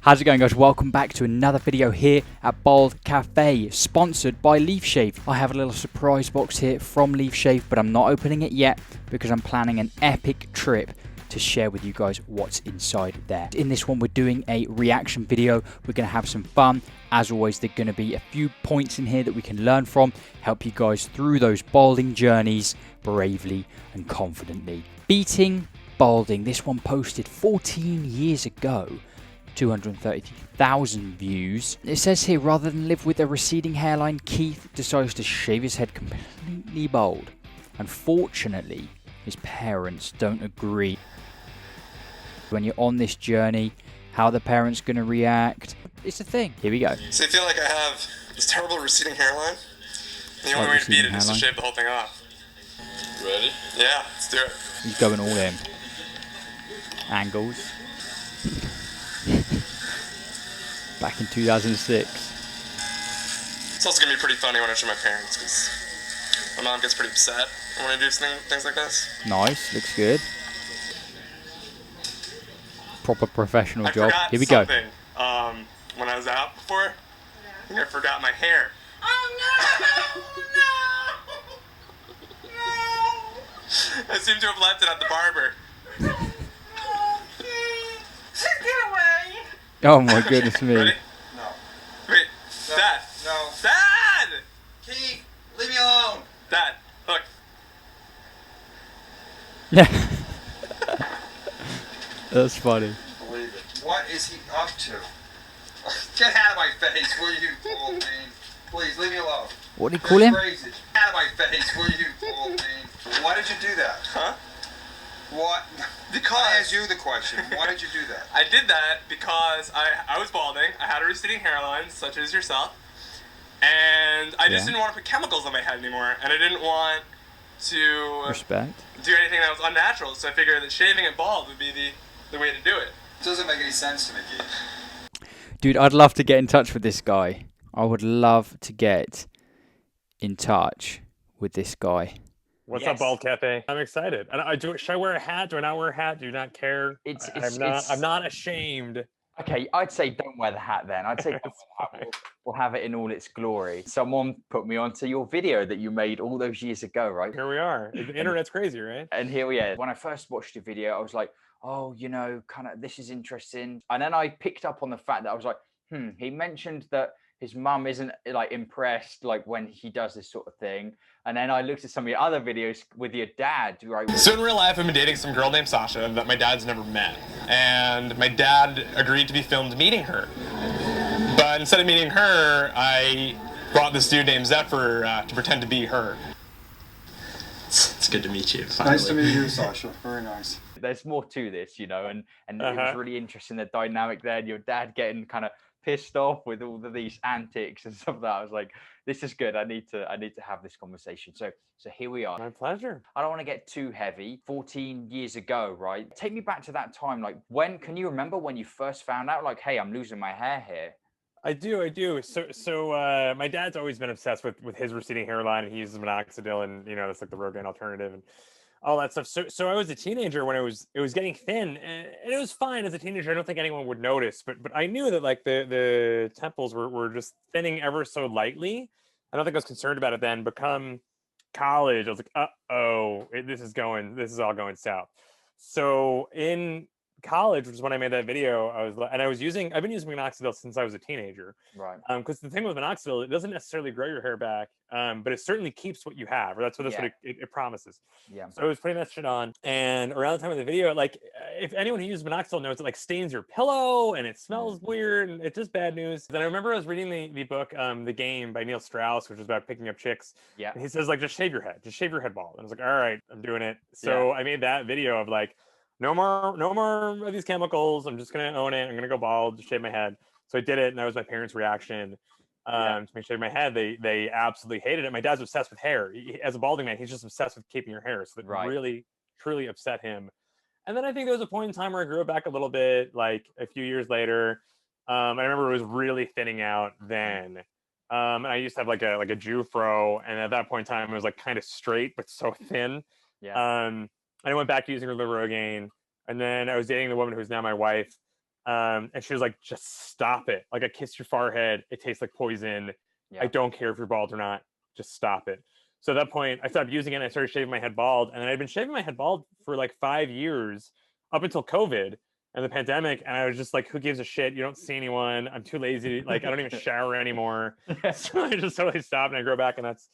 How's it going, guys? Welcome back to another video here at Baldcafe, sponsored by Leaf Shave. I have a little surprise box here from Leaf Shave, but I'm not opening it yet because I'm planning an epic trip to share with you guys what's inside there. In this one, we're doing a reaction video. We're going to have some fun. As always, there are going to be a few points in here that we can learn from, help you guys through those balding journeys bravely and confidently. Beating balding. This one posted 14 years ago. 230,000 views. It says here, rather than live with a receding hairline, Keith decides to shave his head completely bald. Unfortunately, his parents don't agree. When you're on this journey, how the parents going to react, it's a thing. Here we go. So I feel like I have this terrible receding hairline. The only way to beat it is to shave the whole thing off. Ready? Yeah, let's do it. He's going all in. Angles. Back in 2006. It's also going to be pretty funny when I show my parents, because my mom gets pretty upset when I do things like this. Nice, looks good. Proper professional job. Here we go. When I was out before, I forgot my hair. Oh no! No! No! I seem to have left it at the barber. Get away! Oh my goodness me. Ready? No. Wait, No. Dad! No. Dad! Keith, leave me alone! Dad, look. Yeah. That's funny. Believe it. What is he up to? Get out of my face, will you, old man? Please, leave me alone. What did he call him? Crazy. Get out of my face, will you, old man? Why did you do that? Huh? What? Because I asked you the question. Why did you do that? I did that because I was balding. I had a receding hairline, such as yourself. And I just didn't want to put chemicals on my head anymore. And I didn't want to Respect. do anything that was unnatural. So I figured that shaving it bald would be the way to do it. It doesn't make any sense to me, Keith. Dude, I'd love to get in touch with this guy. I would love to get in touch with this guy. What's up, Baldcafe? I'm excited. And should I wear a hat? Do I not wear a hat? Do not care? I'm not ashamed. Okay, I'd say don't wear the hat then. I'd say we'll have it in all its glory. Someone put me onto your video that you made all those years ago, right? Here we are. The internet's crazy, right? And here we are. When I first watched the video, I was like, oh, you know, kind of, this is interesting. And then I picked up on the fact that I was like, he mentioned that his mum isn't like impressed like when he does this sort of thing. And then I looked at some of your other videos with your dad, right? So in real life, I've been dating some girl named Sasha that my dad's never met. And my dad agreed to be filmed meeting her. But instead of meeting her, I brought this dude named Zephyr to pretend to be her. It's good to meet you, finally. Nice to meet you, Sasha. Very nice. There's more to this, you know, and it was really interesting, the dynamic there, and your dad getting kind of pissed off with all of these antics and stuff like that. I was like, this is good. I need to have this conversation. So here we are. My pleasure. I don't want to get too heavy. 14 years ago, right? Take me back to that time. Like, can you remember when you first found out, like, hey, I'm losing my hair here? I do. So my dad's always been obsessed with his receding hairline, and he uses minoxidil, and you know, it's like the Rogaine alternative and all that stuff. So I was a teenager when it was getting thin, and it was fine as a teenager. I don't think anyone would notice, but I knew that like the temples were just thinning ever so lightly. I don't think I was concerned about it then. Become college, I was like, this is all going south. So in college, which is when I made that video, I've been using minoxidil since I was a teenager, right? Because the thing with minoxidil, it doesn't necessarily grow your hair back, but it certainly keeps what you have, or that's what it promises. Yeah. So I was putting that shit on, and around the time of the video, like, if anyone who uses minoxidil knows, it like stains your pillow and it smells weird, and it's just bad news. Then I remember I was reading the book The Game by Neil Strauss, which is about picking up chicks. Yeah. And he says, like, just shave your head bald. And I was like, all right, I'm doing it. So I made that video of like, no more of these chemicals. I'm just gonna own it. I'm gonna go bald, just shave my head. So I did it, and that was my parents' reaction to me shaving my head. They absolutely hated it. My dad's obsessed with hair. As a balding man, he's just obsessed with keeping your hair. So it really, truly upset him. And then I think there was a point in time where I grew it back a little bit, like a few years later. I remember it was really thinning out then. And I used to have like a Jew fro, and at that point in time, it was like kind of straight but so thin. Yeah. And I went back to using Rogaine, and then I was dating the woman who's now my wife, And she was like, just stop it. Like, I kissed your forehead. It tastes like poison. Yeah. I don't care if you're bald or not. Just stop it. So at that point, I stopped using it and I started shaving my head bald. And then I'd been shaving my head bald for like 5 years up until COVID and the pandemic. And I was just like, who gives a shit? You don't see anyone. I'm too lazy. Like, I don't even shower anymore. So I just totally stopped and I grow back. And that's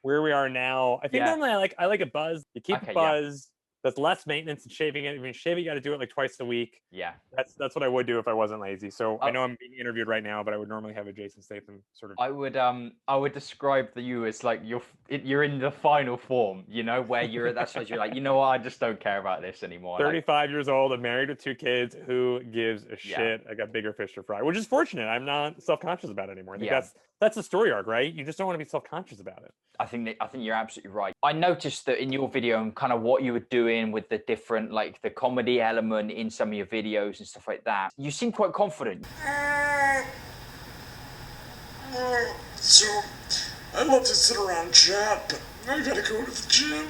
where we are now. I think normally I like a buzz. You keep a buzz. That's less maintenance than shaving it. I mean, shaving, you got to do it like twice a week. Yeah. That's what I would do if I wasn't lazy. So I know I'm being interviewed right now, but I would normally have a Jason Statham sort of. I would describe you as like you're in the final form, you know, where you're at that stage. You're like, you know what, I just don't care about this anymore. 35 years old. I'm married with 2 kids. Who gives a shit? I got bigger fish to fry, which is fortunate. I'm not self-conscious about it anymore. I think that's the story arc, right? You just don't want to be self-conscious about it. I think you're absolutely right. I noticed that in your video and kind of what you were doing with the different, like the comedy element in some of your videos and stuff like that, you seem quite confident. So, I love to sit around chat, but I gotta go to the gym.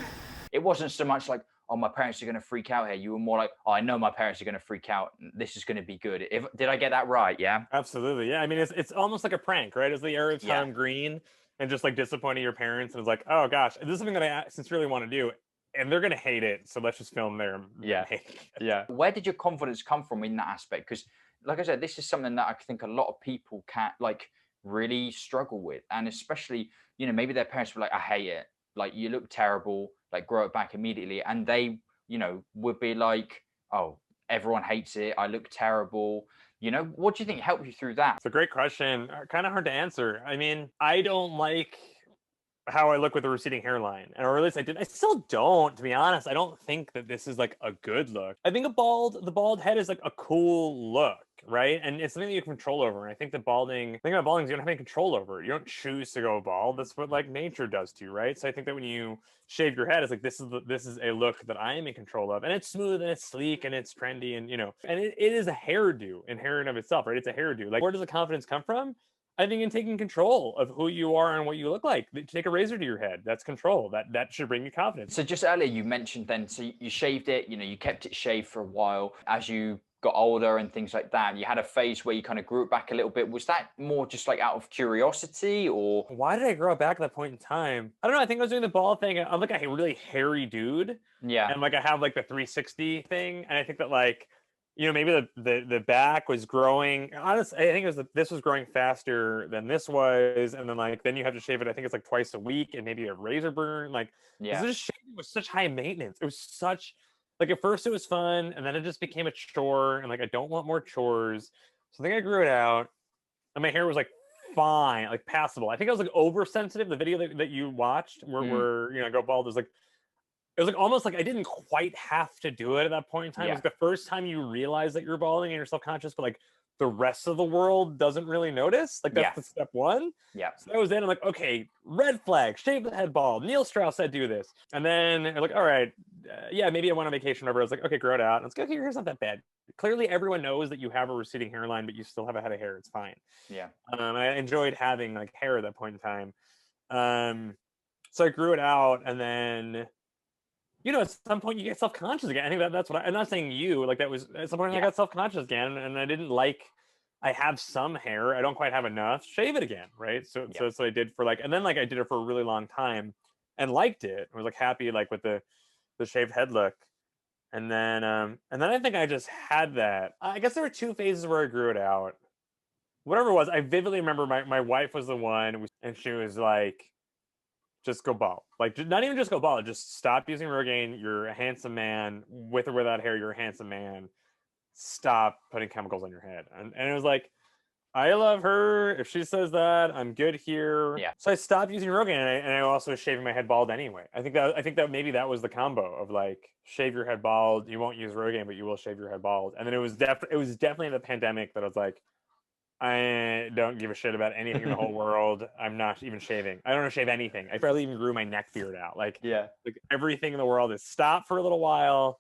It wasn't so much like, oh, my parents are going to freak out here. You were more like, oh, I know my parents are going to freak out. This is going to be good. Did I get that right? Yeah. Absolutely. Yeah. I mean, it's almost like a prank, right? It's the era of Tom Green and just like disappointing your parents. And it's like, oh gosh, this is something that I sincerely want to do. And they're going to hate it. So let's just film there. Yeah. Where did your confidence come from in that aspect? Because like I said, this is something that I think a lot of people can't like really struggle with. And especially, you know, maybe their parents were like, I hate it. Like, you look terrible, like grow it back immediately. And they, you know, would be like, oh, everyone hates it. I look terrible. You know, what do you think helped you through that? It's a great question. Kind of hard to answer. I mean, I don't like how I look with a receding hairline, or at least I did. I still don't, to be honest. I don't think that this is like a good look. I think the bald head is like a cool look, right? And it's something that you can control over. And I think the thing about balding is you don't have any control over it. You don't choose to go bald. That's what like nature does to you, right? So I think that when you shave your head, it's like this is a look that I am in control of, and it's smooth and it's sleek and it's trendy, and you know, and it is a hairdo inherent of itself, right? It's a hairdo. Like, where does the confidence come from? I think in taking control of who you are and what you look like. Take a razor to your head. That's control. That should bring you confidence. So just earlier you mentioned then, so you shaved it, you know, you kept it shaved for a while. As you got older and things like that, you had a phase where you kind of grew it back a little bit. Was that more just like out of curiosity, or? Why did I grow it back at that point in time? I don't know. I think I was doing the bald thing. I'm like a really hairy dude. Yeah. And like I have like the 360 thing. And I think that like, you know, maybe the back was growing. Honestly, I think this was growing faster than this was, and then you have to shave it. I think it's like twice a week, and maybe a razor burn. Like, this shaving was such high maintenance. It was such like, at first it was fun, and then it just became a chore, and like I don't want more chores. So I think I grew it out, and my hair was like fine, like passable. I think I was like oversensitive. The video that you watched where you know, go bald was like. It was like almost like I didn't quite have to do it at that point in time. It was the first time you realize that you're balding and you're self-conscious, but like the rest of the world doesn't really notice. Like, that's the step one. Yeah. So that was then. I'm like, okay, red flag, shave the head bald. Neil Strauss said do this. And then I'm like, all right, maybe I went on vacation over. I was like, okay, grow it out. And it's like, okay, your hair's not that bad. Clearly everyone knows that you have a receding hairline, but you still have a head of hair. It's fine. Yeah. I enjoyed having like hair at that point in time. So I grew it out, and then, you know, at some point you get self-conscious again. I think that's what I'm not saying you, like, that was at some point I got self-conscious again, and I didn't like, I have some hair, I don't quite have enough, shave it again, right? So that's what I did for like, and then like I did it for a really long time and liked it. I was like happy like with the shaved head look. And then I think I just had that. I guess there were 2 phases where I grew it out. Whatever it was, I vividly remember my wife was the one, and she was like, just go bald. Like, not even just go bald, just stop using Rogaine. You're a handsome man. With or without hair, you're a handsome man. Stop putting chemicals on your head. And it was like, I love her. If she says that, I'm good here. Yeah. So I stopped using Rogaine, and I also was shaving my head bald anyway. I think that maybe that was the combo of like, shave your head bald. You won't use Rogaine, but you will shave your head bald. And then it was definitely the pandemic that I was like, I don't give a shit about anything in the whole world. I'm not even shaving. I don't shave anything. I barely even grew my neck beard out. Like, like everything in the world is stopped for a little while.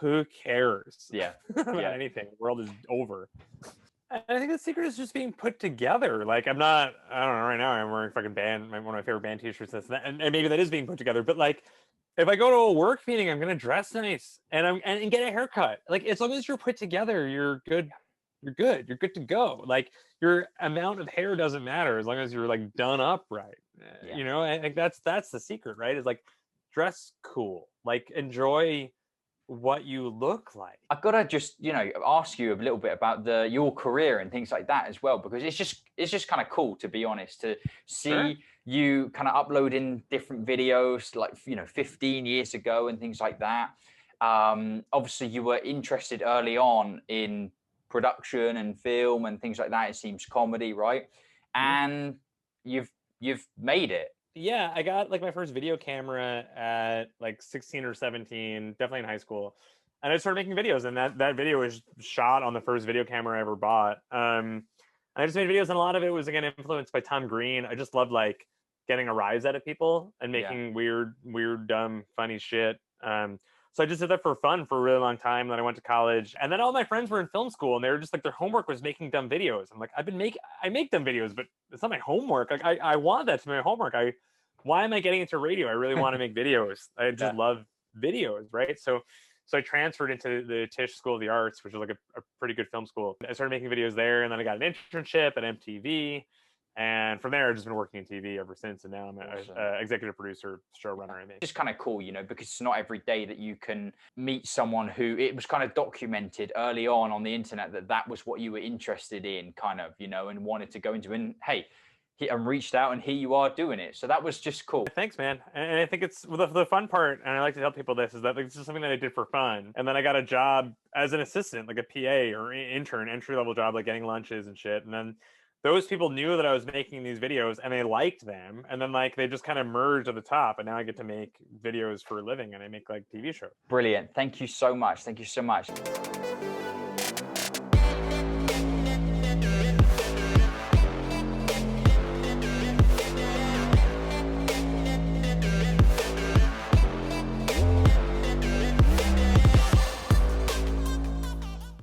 Who cares? About anything. The world is over. And I think the secret is just being put together. Like, I don't know, right now I'm wearing fucking one of my favorite band t-shirts, and maybe that is being put together, but like, if I go to a work meeting, I'm gonna dress nice and get a haircut. Like as long as you're put together, you're good. You're good. You're good to go. Like your amount of hair doesn't matter as long as you're like done up right. Yeah. You know, I think that's the secret, right? Is like dress cool. Like enjoy what you look like. I've got to just, ask you a little bit about your career and things like that as well, because it's just kind of cool, to be honest, to see Sure. you kind of uploading different videos like 15 years ago and things like that. Obviously, you were interested early on in production and film and things like that. It seems comedy, right? And you've made it. Yeah, I got like my first video camera at like 16 or 17, definitely in high school. And I started making videos, and that video was shot on the first video camera I ever bought. And I just made videos, and a lot of it was again influenced by Tom Green. I just loved like getting a rise out of people and making weird, dumb, funny shit. So I just did that for fun for a really long time. Then I went to college, and then all my friends were in film school, and they were just like, their homework was making dumb videos. I'm like, I make dumb videos, but it's not my homework. Like I want that to be my homework. Why am I getting into radio? I really want to make videos. I just love videos, right? So I transferred into the Tisch School of the Arts, which is like a pretty good film school. I started making videos there, and then I got an internship at MTV. And from there, I've just been working in TV ever since. And now I'm an executive producer, showrunner. I think It's kind of cool, because it's not every day that you can meet someone who it was kind of documented early on the internet that was what you were interested in, kind of, and wanted to go into. And hey, and reached out, and here you are doing it. So that was just cool. Thanks, man. And I think it's the fun part, and I like to tell people this, is that this is something that I did for fun. And then I got a job as an assistant, like a PA or intern, entry-level job, like getting lunches and shit. And then those people knew that I was making these videos, and they liked them. And then like they just kind of merged at the top, and now I get to make videos for a living, and I make like TV shows. Brilliant. Thank you so much. Thank you so much.